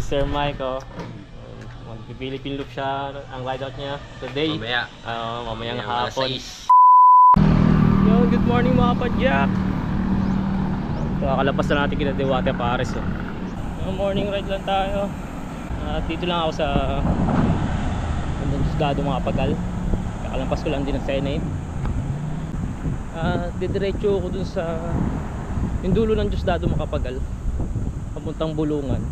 Sir Mike, oh. Mag-Philippine loop siya, ang ride out niya today. Mamayang hapon. Yo, good morning mga padyak. Kakalapas na natin kina Diwate Pares, oh. Morning ride lang tayo. At dito lang ako sa Husgado mga pagal. Kakalampas ko lang din ng Senate. Didiretso ko dun sa yung dulo ng Diosdado Macapagal papuntang Bulungan.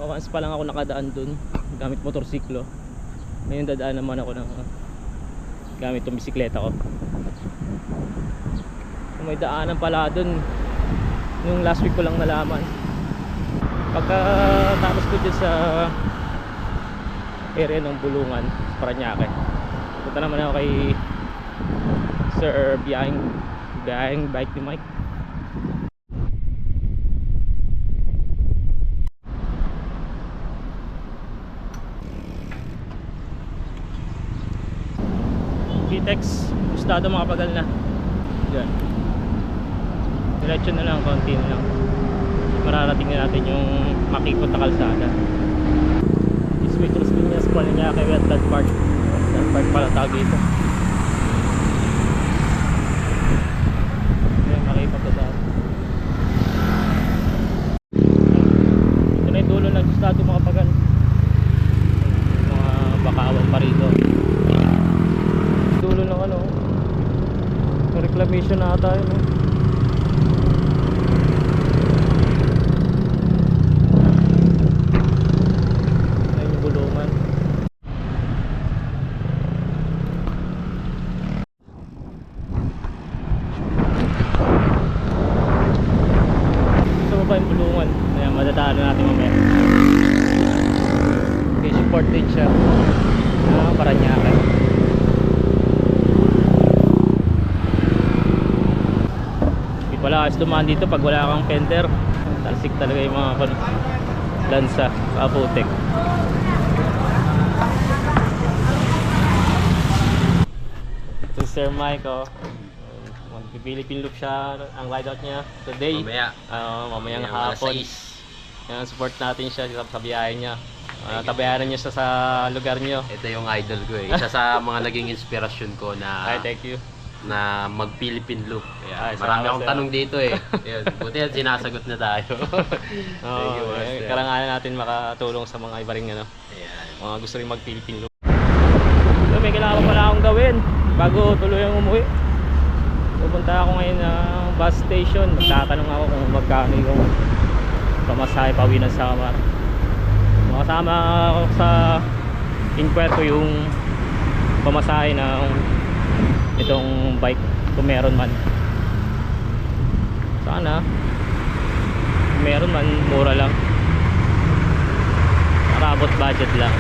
Once pa lang ako nakadaan dun gamit motorsiklo. Ngayon dadaan naman ako ng gamit yung bisikleta ko. May daanan pala dun nung last week ko lang nalaman. Pagka tapos ko dyan sa area ng Bulungan, Parañaque, punta naman ako kay Sir biyahing bike ni Mike. Kitex, Husgado Macapagal na. Diyan. Diretso na lang, konti na lang. Mararating na natin yung makikot na kalsada. This way to Las Parañaque, Wetland Park. Wetland Park pala tawag dito. Ito na yung dulo ng Husgado Macapagal. Mga bakawan pa rito. Dulo ng ano, reclamation na ata yun, no? Ayun yung Bulungan. Gusto mo ba yung Bulungan? Ayan, madadaan na natin mamaya. Okay, support din siya. Parañaque. Wala kasi dumaan dito pag wala kang fender. Talsik talaga yung mga lansa, kaputik. Ito Sir Mike, oh. Mag-Philippine loop siya, ang ride out niya today. Mamayang hapon. Yan, support natin siya sa biyahe niya. Tabayaran niya siya sa lugar niyo. Ito yung idol ko eh. Isa sa mga naging inspirasyon ko na thank you. Na mag-Philippine loop. Marami akong tanong dito eh. Yun, buti yan sinasagot na tayo. Thank you, Master. Kailangan natin makatulong sa mga iba ring ano. Mga gusto rin mag-Philippine loop. So, may kailangan pala akong gawin bago tuluyang umuwi. Pupunta ako ngayon ng bus station. Magtatanong ako kung magkano yung pamasahe pauwi ng Samar. Makasama ako sa inquire ko yung pamasahe ng itong bike kung meron man. Sana meron man, mura lang, para abot budget lang.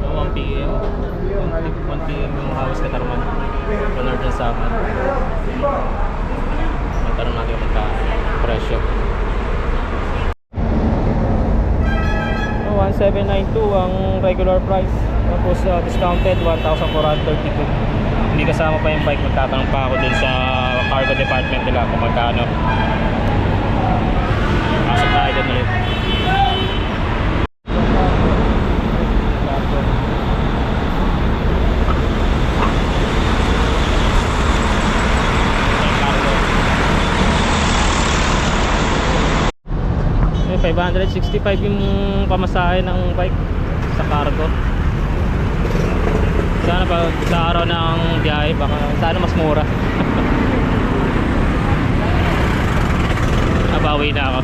So 1 PM 1 PM yung Hawas Katarman sa Northern Samar. Magtanong natin kung magka presyo. 1792 ang regular price, tapos discounted 1,432. Hindi kasama pa yung bike. Magtatanong pa ako dun sa cargo department nila kung magkano. Pasok tayo dun ulit. $565 yung pamasahe ng bike sa cargo. Sana pag sa araw ng biyahe baka sana mas mura. Nabawi na ako.